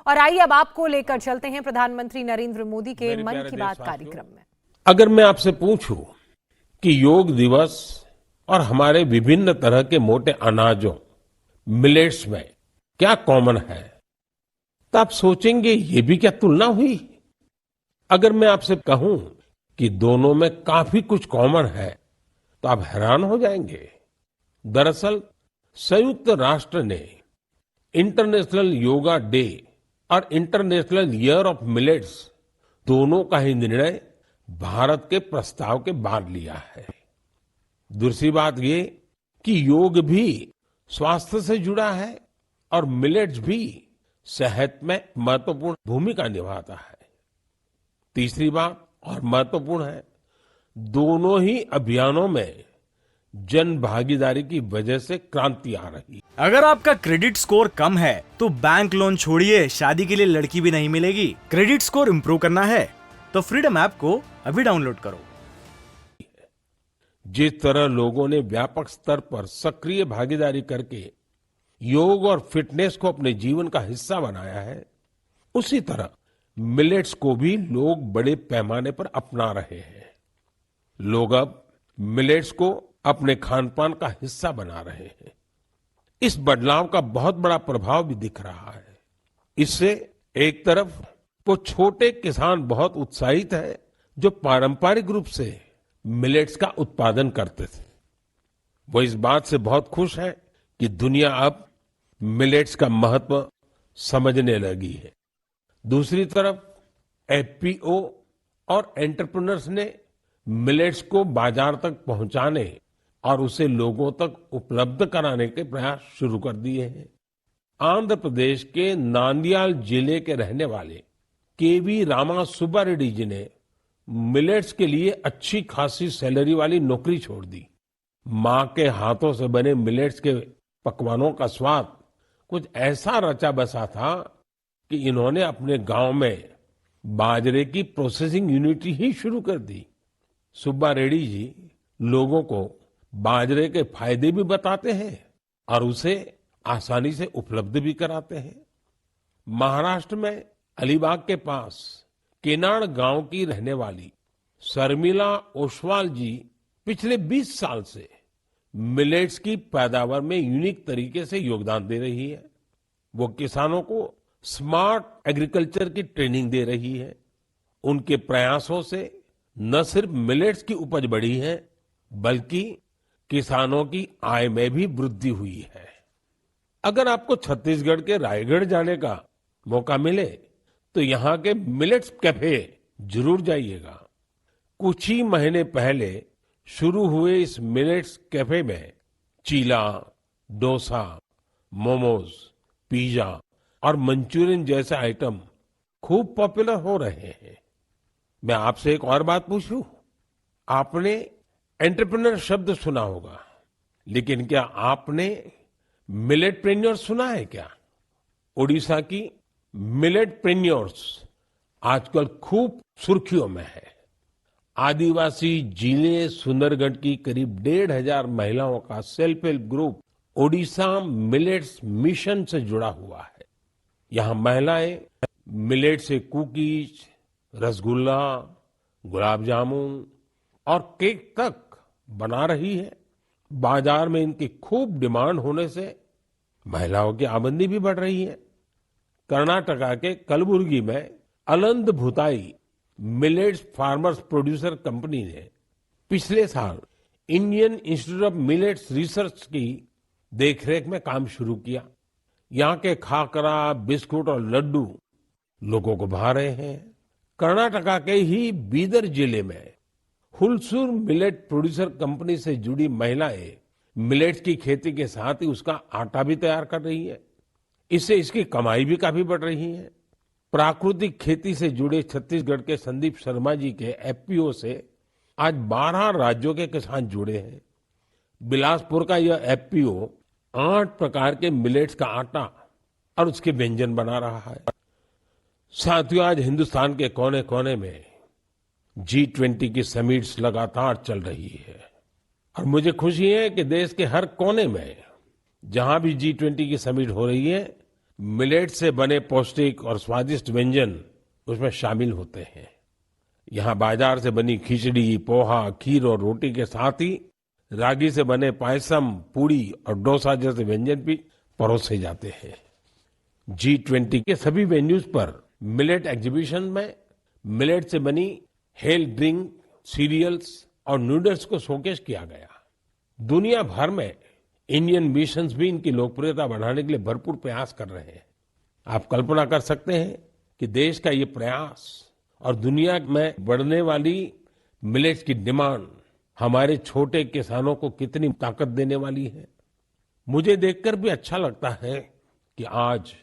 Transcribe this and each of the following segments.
और आइए अब आपको लेकर चलते हैं प्रधानमंत्री नरेंद्र मोदी के मन की बात कार्यक्रम में। अगर मैं आपसे पूछूं कि योग दिवस और हमारे विभिन्न तरह के मोटे अनाजों मिलेट्स में क्या कॉमन है, तो आप सोचेंगे ये भी क्या तुलना हुई। अगर मैं आपसे कहूं कि दोनों में काफी कुछ कॉमन है तो आप हैरान हो जाएंगे। दरअसल संयुक्त राष्ट्र ने इंटरनेशनल योगा डे और इंटरनेशनल ईयर ऑफ मिलेट्स दोनों का ही निर्णय भारत के प्रस्ताव के बाद लिया है। दूसरी बात ये कि योग भी स्वास्थ्य से जुड़ा है और मिलेट्स भी सेहत में महत्वपूर्ण भूमिका निभाता है। तीसरी बात और महत्वपूर्ण है, दोनों ही अभियानों में जन भागीदारी की वजह से क्रांति आ रही है। अगर आपका क्रेडिट स्कोर कम है तो बैंक लोन छोड़िए, शादी के लिए लड़की भी नहीं मिलेगी। क्रेडिट स्कोर इम्प्रूव करना है तो फ्रीडम ऐप को अभी डाउनलोड करो। जिस तरह लोगों ने व्यापक स्तर पर सक्रिय भागीदारी करके योग और फिटनेस को अपने जीवन का हिस्सा बनाया है, उसी तरह मिलेट्स को भी लोग बड़े पैमाने पर अपना रहे हैं। लोग अब मिलेट्स को अपने खान पान का हिस्सा बना रहे हैं। इस बदलाव का बहुत बड़ा प्रभाव भी दिख रहा है। इससे एक तरफ वो छोटे किसान बहुत उत्साहित हैं जो पारंपरिक रूप से मिलेट्स का उत्पादन करते थे। वो इस बात से बहुत खुश हैं कि दुनिया अब मिलेट्स का महत्व समझने लगी है। दूसरी तरफ एफपीओ और एंटरप्रेन्योर्स ने मिलेट्स को बाजार तक पहुंचाने और उसे लोगों तक उपलब्ध कराने के प्रयास शुरू कर दिए हैं। आंध्र प्रदेश के नांदयाल जिले के रहने वाले केवी रामा सुब्बा रेड्डी जी ने मिलेट्स के लिए अच्छी खासी सैलरी वाली नौकरी छोड़ दी। माँ के हाथों से बने मिलेट्स के पकवानों का स्वाद कुछ ऐसा रचा बसा था कि इन्होंने अपने गांव में बाजरे की प्रोसेसिंग यूनिट ही शुरू कर दी। सुब्बा रेड्डी जी लोगों को बाजरे के फायदे भी बताते हैं और उसे आसानी से उपलब्ध भी कराते हैं। महाराष्ट्र में अलीबाग के पास केनाड गांव की रहने वाली शर्मिला ओसवाल जी पिछले 20 साल से मिलेट्स की पैदावार में यूनिक तरीके से योगदान दे रही है। वो किसानों को स्मार्ट एग्रीकल्चर की ट्रेनिंग दे रही है। उनके प्रयासों से न सिर्फ मिलेट्स की उपज बढ़ी है, बल्कि किसानों की आय में भी वृद्धि हुई है। अगर आपको छत्तीसगढ़ के रायगढ़ जाने का मौका मिले तो यहाँ के मिलेट्स कैफे जरूर जाइएगा। कुछ ही महीने पहले शुरू हुए इस मिलेट्स कैफे में चीला, डोसा, मोमोज, पिज्जा और मंचूरियन जैसे आइटम खूब पॉपुलर हो रहे हैं। मैं आपसे एक और बात पूछूं, आपने एंटरप्रेन्योर शब्द सुना होगा, लेकिन क्या आपने मिलेटप्रेन्योर सुना है क्या? ओडिशा की मिलेटप्रेन्योर्स आजकल खूब सुर्खियों में है। आदिवासी जिले सुंदरगढ़ की करीब 1,500 महिलाओं का self help group Odisha millets mission से जुड़ा हुआ है। यहाँ महिलाएं मिलेट से कुकीज, रसगुल्ला, गुलाब जामुन और केक तक बना रही है। बाजार में इनकी खूब डिमांड होने से महिलाओं की आमदनी भी बढ़ रही है। कर्नाटका के कलबुर्गी में Aland Bhutai millets farmers producer company ने पिछले साल Indian Institute of Millets Research की देखरेख में काम शुरू किया। यहाँ के खाकरा, बिस्कुट और लड्डू लोगों को भा रहे हैं। कर्नाटका के ही बीदर जिले में हुलसूर मिलेट प्रोड्यूसर कंपनी से जुड़ी महिलाएं मिलेट्स की खेती के साथ ही उसका आटा भी तैयार कर रही है। इससे इसकी कमाई भी काफी बढ़ रही है। प्राकृतिक खेती से जुड़े छत्तीसगढ़ के संदीप शर्मा जी के एफपीओ से आज 12 राज्यों के किसान जुड़े हैं। बिलासपुर का यह एफपीओ 8 प्रकार के मिलेट्स का आटा और उसके व्यंजन बना रहा है। साथियों, आज हिंदुस्तान के कोने कोने में G20 की समिट्स लगातार चल रही है और मुझे खुशी है कि देश के हर कोने में जहां भी G20 की समिट हो रही है, मिलेट से बने पौष्टिक और स्वादिष्ट व्यंजन उसमें शामिल होते हैं। यहाँ बाजार से बनी खिचड़ी, पोहा, खीर और रोटी के साथ ही रागी से बने पायसम, पूड़ी और डोसा जैसे व्यंजन भी परोसे जाते हैं। G20 के सभी वेन्यूज पर मिलेट एग्जीबिशन में मिलेट से बनी हेल्थ ड्रिंक, सीरियल्स और नूडल्स को शोकेस किया गया। दुनिया भर में इंडियन मिशंस भी इनकी लोकप्रियता बढ़ाने के लिए भरपूर प्रयास कर रहे हैं। आप कल्पना कर सकते हैं कि देश का ये प्रयास और दुनिया में बढ़ने वाली मिलेट्स की डिमांड हमारे छोटे किसानों को कितनी ताकत देने वाली है। मुझे देखकर भी अच्छा लगता है कि आज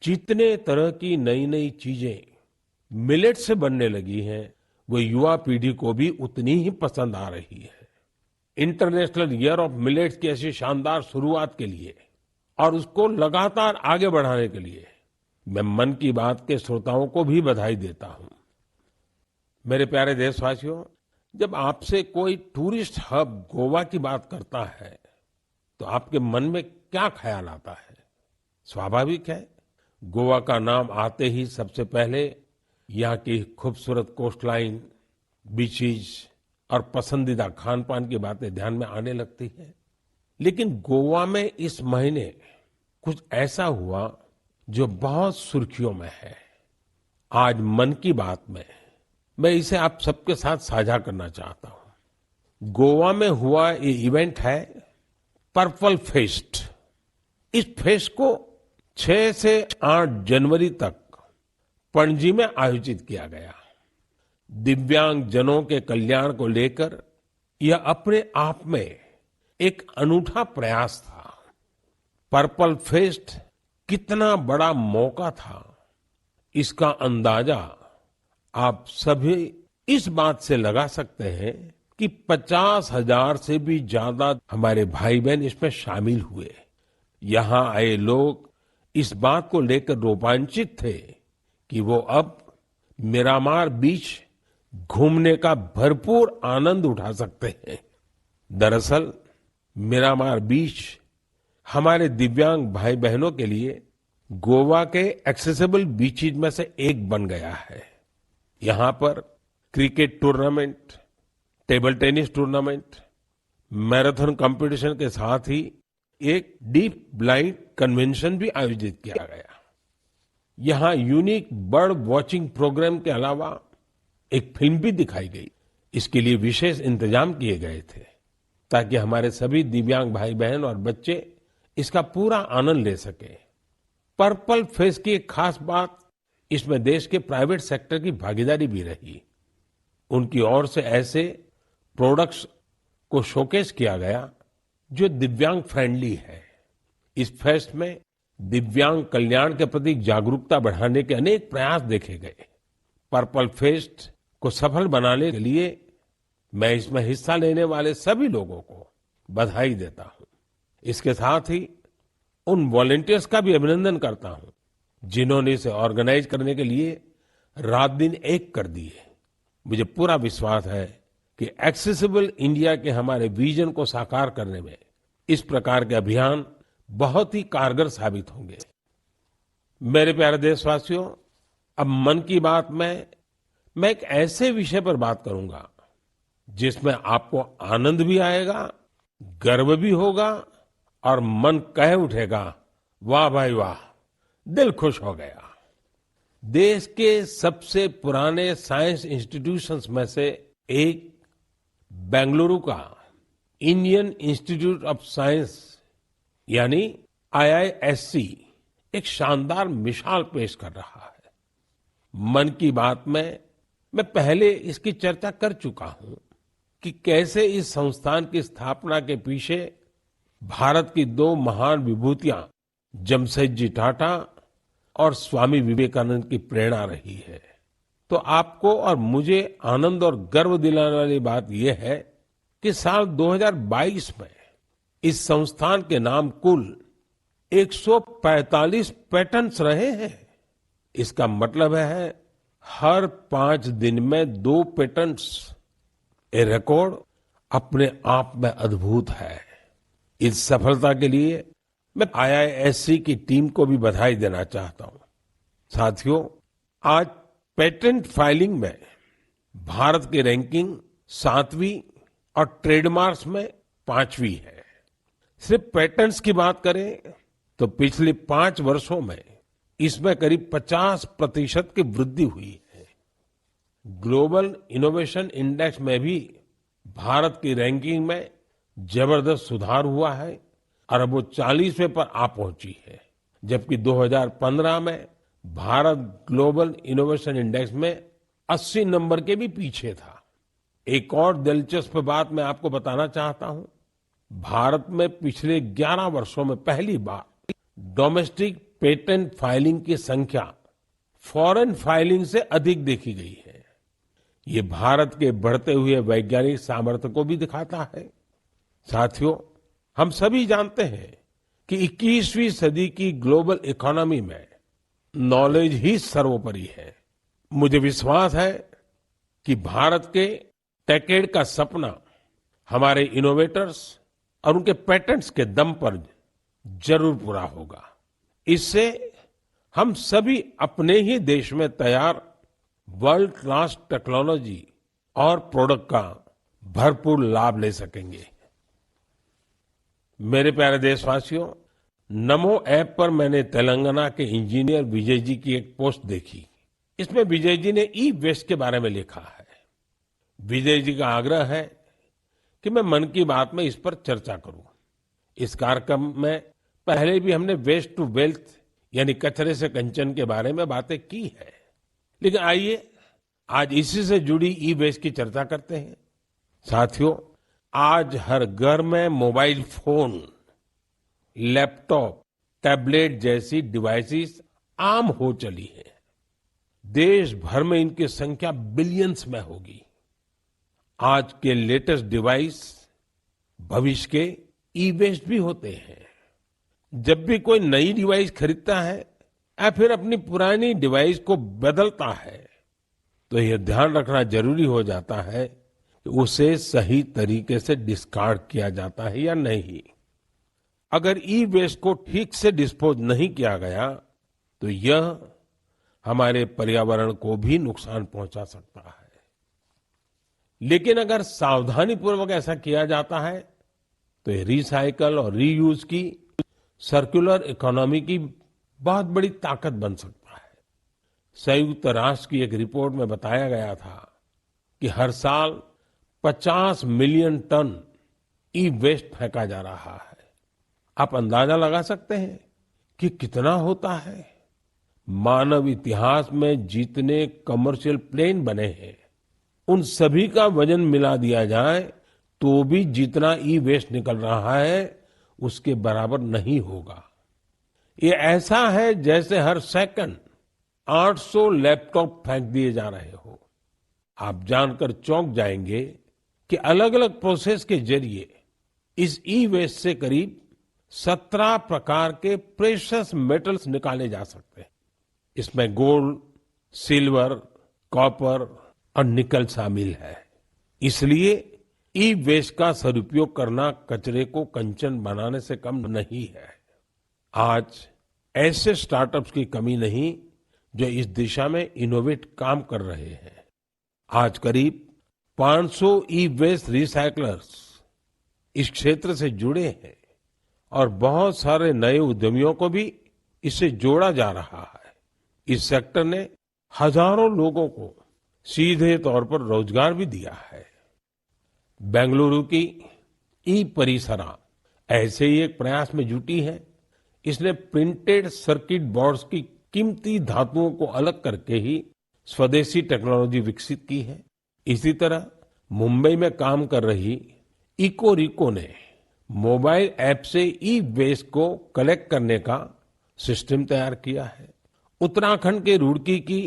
जितने तरह की नई नई चीजें मिलेट से बनने लगी हैं, वो युवा पीढ़ी को भी उतनी ही पसंद आ रही है। इंटरनेशनल ईयर ऑफ मिलेट्स की ऐसी शानदार शुरुआत के लिए और उसको लगातार आगे बढ़ाने के लिए मैं मन की बात के श्रोताओं को भी बधाई देता हूं। मेरे प्यारे देशवासियों, जब आपसे कोई टूरिस्ट हब गोवा की बात करता है तो आपके मन में क्या ख्याल आता है? स्वाभाविक है, गोवा का नाम आते ही सबसे पहले यहाँ की खूबसूरत कोस्टलाइन, बीचेस और पसंदीदा खान पान की बातें ध्यान में आने लगती है। लेकिन गोवा में इस महीने कुछ ऐसा हुआ जो बहुत सुर्खियों में है। आज मन की बात में मैं इसे आप सबके साथ साझा करना चाहता हूं। गोवा में हुआ ये इवेंट है पर्पल फेस्ट। इस फेस्ट को 6 से 8 जनवरी तक पणजी में आयोजित किया गया। दिव्यांग जनों के कल्याण को लेकर यह अपने आप में एक अनूठा प्रयास था। पर्पल फेस्ट कितना बड़ा मौका था, इसका अंदाजा आप सभी इस बात से लगा सकते हैं कि 50,000 से भी ज्यादा हमारे भाई बहन इसमें शामिल हुए। यहाँ आए लोग इस बात को लेकर रोमांचित थे कि वो अब मिरामार बीच घूमने का भरपूर आनंद उठा सकते हैं। दरअसल मिरामार बीच हमारे दिव्यांग भाई बहनों के लिए गोवा के एक्सेसिबल बीचेज में से एक बन गया है। यहाँ पर cricket tournament, table tennis tournament, marathon competition के साथ ही एक डीप ब्लाइंड कन्वेंशन भी आयोजित किया गया। यहाँ यूनिक बर्ड वॉचिंग प्रोग्राम के अलावा एक फिल्म भी दिखाई गई। इसके लिए विशेष इंतजाम किए गए थे ताकि हमारे सभी दिव्यांग भाई बहन और बच्चे इसका पूरा आनंद ले सके। पर्पल फेस्ट की एक खास बात इसमें देश के प्राइवेट सेक्टर की भागीदारी भी रही। उनकी ओर से ऐसे प्रोडक्ट्स को शोकेस किया गया जो दिव्यांग फ्रेंडली है। इस फेस्ट में दिव्यांग कल्याण के प्रति जागरूकता बढ़ाने के अनेक प्रयास देखे गए। पर्पल फेस्ट को सफल बनाने के लिए मैं इसमें हिस्सा लेने वाले सभी लोगों को बधाई देता हूं। इसके साथ ही उन वॉलंटियर्स का भी अभिनंदन करता हूं जिन्होंने इसे ऑर्गेनाइज करने के लिए रात दिन एक कर दिए। मुझे पूरा विश्वास है कि एक्सेसिबल इंडिया के हमारे विजन को साकार करने में इस प्रकार के अभियान बहुत ही कारगर साबित होंगे। मेरे प्यारे देशवासियों, अब मन की बात में मैं एक ऐसे विषय पर बात करूंगा जिसमें आपको आनंद भी आएगा, गर्व भी होगा और मन कह उठेगा, वाह भाई वाह, दिल खुश हो गया। देश के सबसे पुराने साइंस इंस्टीट्यूशंस में से एक बेंगलुरु का इंडियन इंस्टीट्यूट ऑफ साइंस यानी IISc एक शानदार मिसाल पेश कर रहा है। मन की बात में मैं पहले इसकी चर्चा कर चुका हूं कि कैसे इस संस्थान की स्थापना के पीछे भारत की 2 महान विभूतियां जमशेदजी टाटा और स्वामी विवेकानंद की प्रेरणा रही है। तो आपको और मुझे आनंद और गर्व दिलाने वाली बात यह है कि साल 2022 में इस संस्थान के नाम कुल 145 पेटेंट्स रहे हैं। इसका मतलब है हर 5 दिन में 2 पेटेंट्स। ये रिकॉर्ड अपने आप में अद्भुत है। इस सफलता के लिए मैं IISc की टीम को भी बधाई देना चाहता हूं। साथियों, आज पेटेंट फाइलिंग में भारत की रैंकिंग 7वीं और ट्रेडमार्क्स में 5वीं है। सिर्फ पेटेंट्स की बात करें तो पिछले 5 वर्षों में इसमें करीब 50% की वृद्धि हुई है। ग्लोबल इनोवेशन इंडेक्स में भी भारत की रैंकिंग में जबरदस्त सुधार हुआ है और अब वो 40वें पर आ पहुंची है, जबकि 2015 में भारत ग्लोबल इनोवेशन इंडेक्स में 80 नंबर के भी पीछे था। एक और दिलचस्प बात मैं आपको बताना चाहता हूं। भारत में पिछले 11 वर्षों में पहली बार डोमेस्टिक पेटेंट फाइलिंग की संख्या फॉरेन फाइलिंग से अधिक देखी गई है। ये भारत के बढ़ते हुए वैज्ञानिक सामर्थ्य को भी दिखाता है। साथियों, हम सभी जानते हैं कि 21वीं सदी की ग्लोबल इकोनॉमी में नॉलेज ही सर्वोपरि है। मुझे विश्वास है कि भारत के टेकेड का सपना हमारे इनोवेटर्स और उनके पेटेंट्स के दम पर जरूर पूरा होगा। इससे हम सभी अपने ही देश में तैयार वर्ल्ड क्लास टेक्नोलॉजी और प्रोडक्ट का भरपूर लाभ ले सकेंगे। मेरे प्यारे देशवासियों, नमो ऐप पर मैंने तेलंगाना के इंजीनियर विजय जी की एक पोस्ट देखी। इसमें विजय जी ने ई वेस्ट के बारे में लिखा है। विजय जी का आग्रह है कि मैं मन की बात में इस पर चर्चा करूं। इस कार्यक्रम में पहले भी हमने वेस्ट टू वेल्थ यानी कचरे से कंचन के बारे में बातें की है, लेकिन आइए आज इसी से जुड़ी ई वेस्ट की चर्चा करते हैं। साथियों, आज हर घर में मोबाइल फोन, लैपटॉप, टैबलेट जैसी डिवाइसेस आम हो चली है। देश भर में इनकी संख्या बिलियंस में होगी। आज के लेटेस्ट डिवाइस भविष्य के ई वेस्ट भी होते हैं। जब भी कोई नई डिवाइस खरीदता है या फिर अपनी पुरानी डिवाइस को बदलता है, तो यह ध्यान रखना जरूरी हो जाता है कि उसे सही तरीके से डिस्कार्ड किया जाता है या नहीं। अगर ई वेस्ट को ठीक से डिस्पोज नहीं किया गया तो यह हमारे पर्यावरण को भी नुकसान पहुंचा सकता है। लेकिन अगर सावधानी पूर्वक ऐसा किया जाता है तो ये रिसाइकल और रीयूज की सर्कुलर इकोनॉमी की बहुत बड़ी ताकत बन सकता है। संयुक्त राष्ट्र की एक रिपोर्ट में बताया गया था कि हर साल 50 मिलियन टन ई वेस्ट फेंका जा रहा है। आप अंदाजा लगा सकते हैं कि कितना होता है। मानव इतिहास में जितने कमर्शियल प्लेन बने हैं, उन सभी का वजन मिला दिया जाए तो भी जितना ई वेस्ट निकल रहा है उसके बराबर नहीं होगा। ये ऐसा है जैसे हर सेकंड 800 लैपटॉप फेंक दिए जा रहे हो। आप जानकर चौंक जाएंगे कि अलग अलग प्रोसेस के जरिए इस ई वेस्ट से करीब 17 प्रकार के प्रेशियस मेटल्स निकाले जा सकते हैं। इसमें गोल्ड, सिल्वर, कॉपर और निकल शामिल है। इसलिए ई वेस्ट का सदुपयोग करना कचरे को कंचन बनाने से कम नहीं है। आज ऐसे स्टार्टअप्स की कमी नहीं जो इस दिशा में इनोवेट काम कर रहे हैं। आज करीब 500 ई वेस्ट रिसाइकलर्स इस क्षेत्र से जुड़े हैं और बहुत सारे नए उद्यमियों को भी इससे जोड़ा जा रहा है। इस सेक्टर ने हजारों लोगों को सीधे तौर पर रोजगार भी दिया है। बेंगलुरु की ई परिसरा ऐसे ही एक प्रयास में जुटी है। इसने प्रिंटेड सर्किट बोर्ड्स की कीमती धातुओं को अलग करके ही स्वदेशी टेक्नोलॉजी विकसित की है। इसी तरह मुंबई में काम कर रही इकोरिको ने मोबाइल ऐप से ई वेस्ट को कलेक्ट करने का सिस्टम तैयार किया है। उत्तराखंड के रुड़की की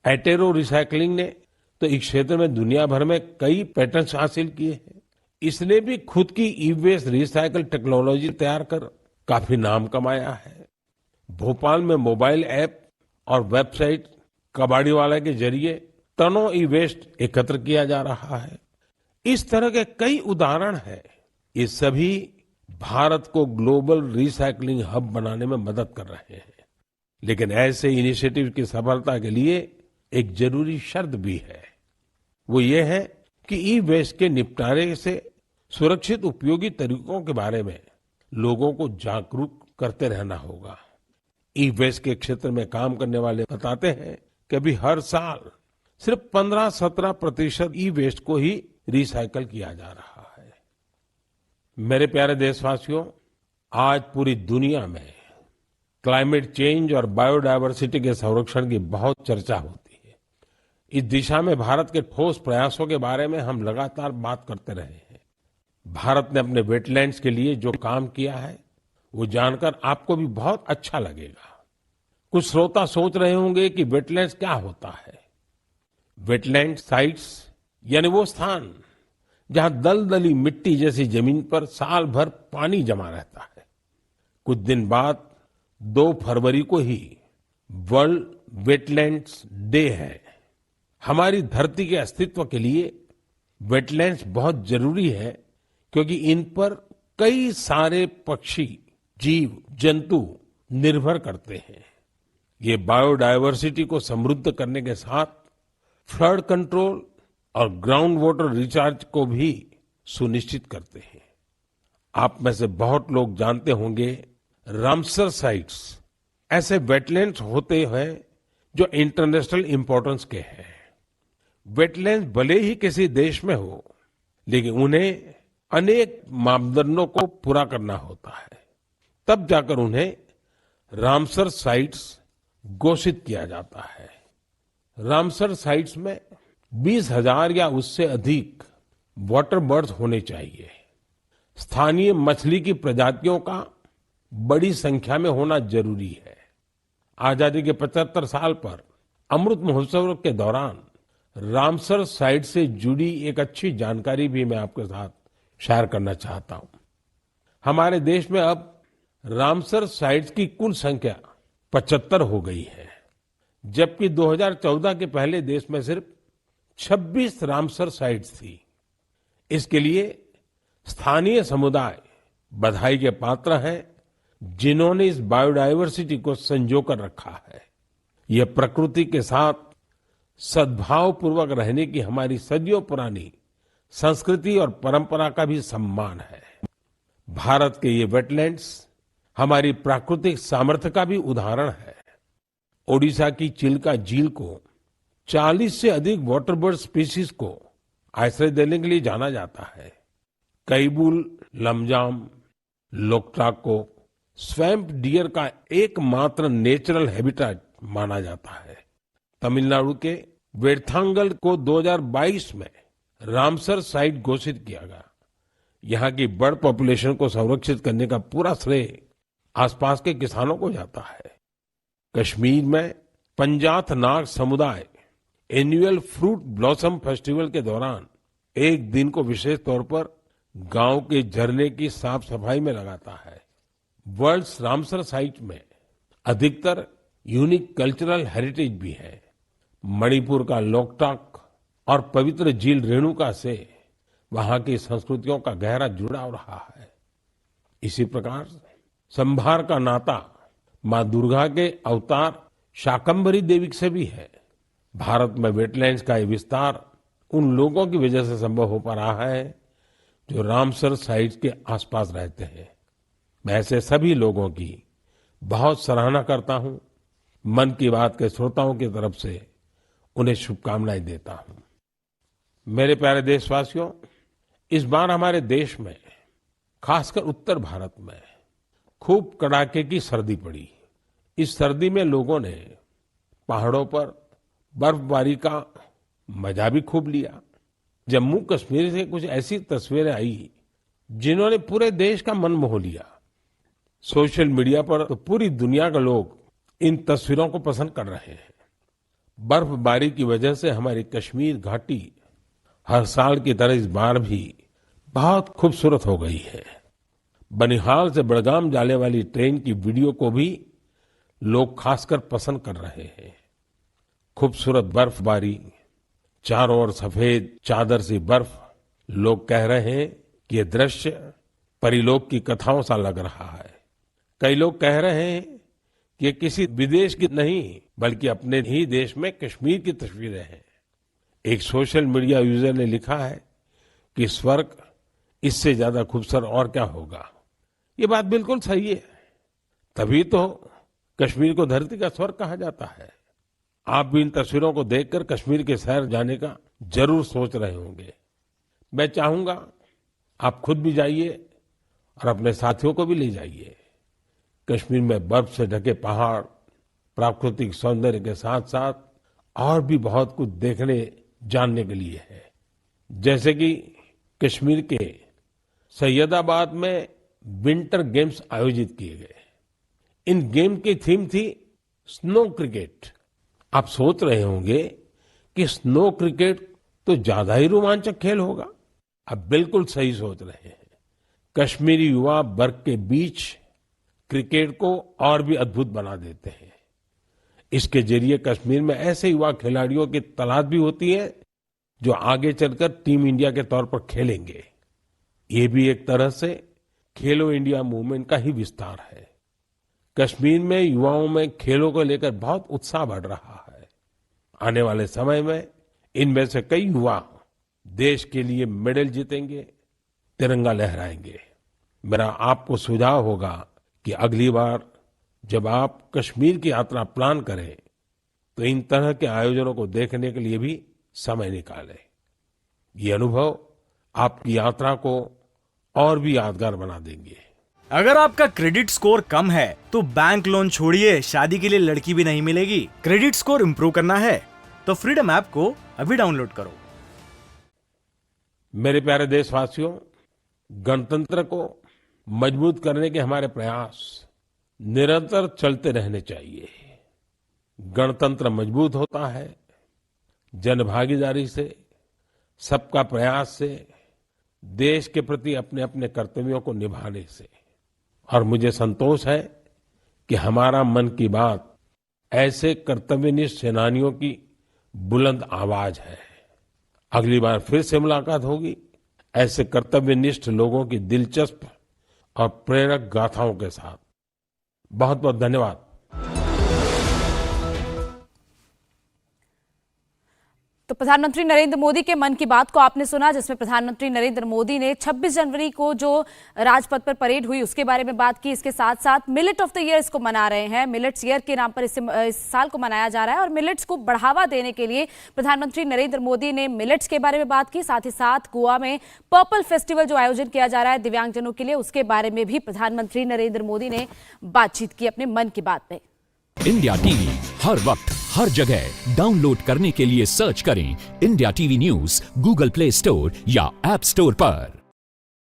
एटेरो रिसाइकलिंग ने तो इस क्षेत्र में दुनिया भर में कई पेटेंट्स हासिल किए हैं। इसने भी खुद की ई वेस्ट रिसाइकल टेक्नोलॉजी तैयार कर काफी नाम कमाया है। भोपाल में मोबाइल ऐप और वेबसाइट कबाड़ीवाला के जरिए टनों ई वेस्ट एकत्र किया जा रहा है। इस तरह के कई उदाहरण हैं। ये सभी भारत को ग्लोबल रिसाइकलिंग हब बनाने में मदद कर रहे हैं। लेकिन ऐसे इनिशिएटिव की सफलता के लिए एक जरूरी शर्त भी है। वो ये है कि ई वेस्ट के निपटारे से सुरक्षित उपयोगी तरीकों के बारे में लोगों को जागरूक करते रहना होगा। ई वेस्ट के क्षेत्र में काम करने वाले बताते हैं कि अभी हर साल सिर्फ 15-17% ई वेस्ट को ही रिसाइकल किया जा रहा है। मेरे प्यारे देशवासियों, आज पूरी दुनिया में क्लाइमेट चेंज और बायोडायवर्सिटी के संरक्षण की बहुत चर्चा होती है। इस दिशा में भारत के ठोस प्रयासों के बारे में हम लगातार बात करते रहे हैं। भारत ने अपने वेटलैंड्स के लिए जो काम किया है वो जानकर आपको भी बहुत अच्छा लगेगा। कुछ श्रोता सोच रहे होंगे कि वेटलैंड्स क्या होता है। वेटलैंड साइट्स यानी वो स्थान जहां दलदली मिट्टी जैसी जमीन पर साल भर पानी जमा रहता है। कुछ दिन बाद 2 फरवरी को ही वर्ल्ड वेटलैंड्स डे है। हमारी धरती के अस्तित्व के लिए वेटलैंड्स बहुत जरूरी है, क्योंकि इन पर कई सारे पक्षी, जीव, जंतु निर्भर करते हैं। ये बायोडायवर्सिटी को समृद्ध करने के साथ फ्लड कंट्रोल और ग्राउंड वाटर रिचार्ज को भी सुनिश्चित करते हैं। आप में से बहुत लोग जानते होंगे रामसर साइट्स ऐसे वेटलैंड्स होते हैं जो इंटरनेशनल इंपॉर्टेंस के हैं। वेटलैंड्स भले ही किसी देश में हो, लेकिन उन्हें अनेक मापदंडों को पूरा करना होता है, तब जाकर उन्हें रामसर साइट्स घोषित किया जाता है। रामसर साइट्स में 20,000 या उससे अधिक वाटर बर्ड्स होने चाहिए। स्थानीय मछली की प्रजातियों का बड़ी संख्या में होना जरूरी है। आजादी के 75 साल पर अमृत महोत्सव के दौरान रामसर साइट से जुड़ी एक अच्छी जानकारी भी मैं आपके साथ शेयर करना चाहता हूं। हमारे देश में अब रामसर साइट्स की कुल संख्या 75 हो गई है, जबकि 2014 के पहले देश में सिर्फ 26 रामसर साइट्स थी। इसके लिए स्थानीय समुदाय बधाई के पात्र हैं, जिन्होंने इस बायोडायवर्सिटी को संजो कर रखा है। यह प्रकृति के साथ सद्भाव पूर्वक रहने की हमारी सदियों पुरानी संस्कृति और परंपरा का भी सम्मान है। भारत के ये वेटलैंड्स हमारी प्राकृतिक सामर्थ्य का भी उदाहरण है। ओडिशा की चिल्का झील को 40 से अधिक वाटर बर्ड स्पीशीज को आश्रय देने के लिए जाना जाता है। कैबुल लमजाम लोकटाक को स्वैम्प डियर का एकमात्र नेचुरल हैबिटेट माना जाता है। तमिलनाडु के वेर्थांगल को 2022 में रामसर साइट घोषित किया गया। यहाँ की बर्ड पॉपुलेशन को संरक्षित करने का पूरा श्रेय आसपास के किसानों को जाता है। कश्मीर में पंजाथ नाग समुदाय एनुअल फ्रूट ब्लॉसम फेस्टिवल के दौरान एक दिन को विशेष तौर पर गांव के झरने की साफ सफाई में लगाता है। वर्ल्ड रामसर साइट में अधिकतर यूनिक कल्चरल हेरिटेज भी है। मणिपुर का लोकटाक और पवित्र झील रेणुका से वहां की संस्कृतियों का गहरा जुड़ाव रहा है। इसी प्रकार संभार का नाता मां दुर्गा के अवतार शाकंभरी देवी से भी है। भारत में वेटलैंड्स का ये विस्तार उन लोगों की वजह से संभव हो पा रहा है जो रामसर साइट्स के आसपास रहते हैं। मैं ऐसे सभी लोगों की बहुत सराहना करता हूं। मन की बात के श्रोताओं की तरफ से उन्हें शुभकामनाएं देता हूं। मेरे प्यारे देशवासियों, इस बार हमारे देश में, खासकर उत्तर भारत में खूब कड़ाके की सर्दी पड़ी। इस सर्दी में लोगों ने पहाड़ों पर बर्फबारी का मजा भी खूब लिया। जम्मू कश्मीर से कुछ ऐसी तस्वीरें आई जिन्होंने पूरे देश का मन मोह लिया। सोशल मीडिया पर तो पूरी दुनिया के लोग इन तस्वीरों को पसंद कर रहे हैं। बर्फबारी की वजह से हमारी कश्मीर घाटी हर साल की तरह इस बार भी बहुत खूबसूरत हो गई है। बनिहाल से बड़गाम जाने वाली ट्रेन की वीडियो को भी लोग खासकर पसंद कर रहे हैं। खूबसूरत बर्फबारी, चारों ओर सफेद चादर सी बर्फ। लोग कह रहे हैं कि ये दृश्य परिलोक की कथाओं सा लग रहा है। कई लोग कह रहे हैं कि ये किसी विदेश की नहीं बल्कि अपने ही देश में कश्मीर की तस्वीरें हैं। एक सोशल मीडिया यूजर ने लिखा है कि स्वर्ग इससे ज्यादा खूबसूरत और क्या होगा। ये बात बिल्कुल सही है, तभी तो कश्मीर को धरती का स्वर्ग कहा जाता है। आप भी इन तस्वीरों को देखकर कश्मीर के शहर जाने का जरूर सोच रहे होंगे। मैं चाहूंगा आप खुद भी जाइए और अपने साथियों को भी ले जाइए। कश्मीर में बर्फ से ढके पहाड़, प्राकृतिक सौंदर्य के साथ साथ और भी बहुत कुछ देखने जानने के लिए है। जैसे कि कश्मीर के सैयदाबाद में विंटर गेम्स आयोजित किए गए। इन गेम की थीम थी स्नो क्रिकेट। आप सोच रहे होंगे कि स्नो क्रिकेट तो ज्यादा ही रोमांचक खेल होगा। आप बिल्कुल सही सोच रहे हैं। कश्मीरी युवा बर्फ के बीच क्रिकेट को और भी अद्भुत बना देते हैं। इसके जरिए कश्मीर में ऐसे युवा खिलाड़ियों की तलाश भी होती है जो आगे चलकर टीम इंडिया के तौर पर खेलेंगे। ये भी एक तरह से खेलो इंडिया मूवमेंट का ही विस्तार है। कश्मीर में युवाओं में खेलों को लेकर बहुत उत्साह बढ़ रहा है। आने वाले समय में इनमें से कई युवा देश के लिए मेडल जीतेंगे, तिरंगा लहराएंगे। मेरा आपको सुझाव होगा कि अगली बार जब आप कश्मीर की यात्रा प्लान करें तो इन तरह के आयोजनों को देखने के लिए भी समय निकालें। ये अनुभव आपकी यात्रा को और भी यादगार बना देंगे। अगर आपका क्रेडिट स्कोर कम है तो बैंक लोन छोड़िए, शादी के लिए लड़की भी नहीं मिलेगी। क्रेडिट स्कोर इंप्रूव करना है तो फ्रीडम ऐप को अभी डाउनलोड करो। मेरे प्यारे देशवासियों, गणतंत्र को मजबूत करने के हमारे प्रयास निरंतर चलते रहने चाहिए। गणतंत्र मजबूत होता है जनभागीदारी से, सबका प्रयास से, देश के प्रति अपने अपने कर्तव्यों को निभाने से। और मुझे संतोष है कि हमारा मन की बात ऐसे कर्तव्यनिष्ठ सेनानियों की बुलंद आवाज है। अगली बार फिर से मुलाकात होगी ऐसे कर्तव्यनिष्ठ लोगों की दिलचस्प और प्रेरक गाथाओं के साथ। बहुत बहुत धन्यवाद। तो प्रधानमंत्री नरेंद्र मोदी के मन की बात को आपने सुना, जिसमें प्रधानमंत्री नरेंद्र मोदी ने 26 जनवरी को जो राजपथ पर परेड हुई उसके बारे में बात की। इसके साथ साथ मिलेट ऑफ द ईयर इसको मना रहे हैं। मिलेट्स ईयर के नाम पर इस साल को मनाया जा रहा है और मिलेट्स को बढ़ावा देने के लिए प्रधानमंत्री नरेंद्र मोदी ने मिलेट्स के बारे में बात की। साथ ही साथ गोवा में पर्पल फेस्टिवल जो आयोजन किया जा रहा है दिव्यांगजनों के लिए, उसके बारे में भी प्रधानमंत्री नरेंद्र मोदी ने बातचीत की अपने मन की बात में। इंडिया टीवी हर वक्त हर जगह डाउनलोड करने के लिए सर्च करें India TV news Google play store या ऐप स्टोर पर।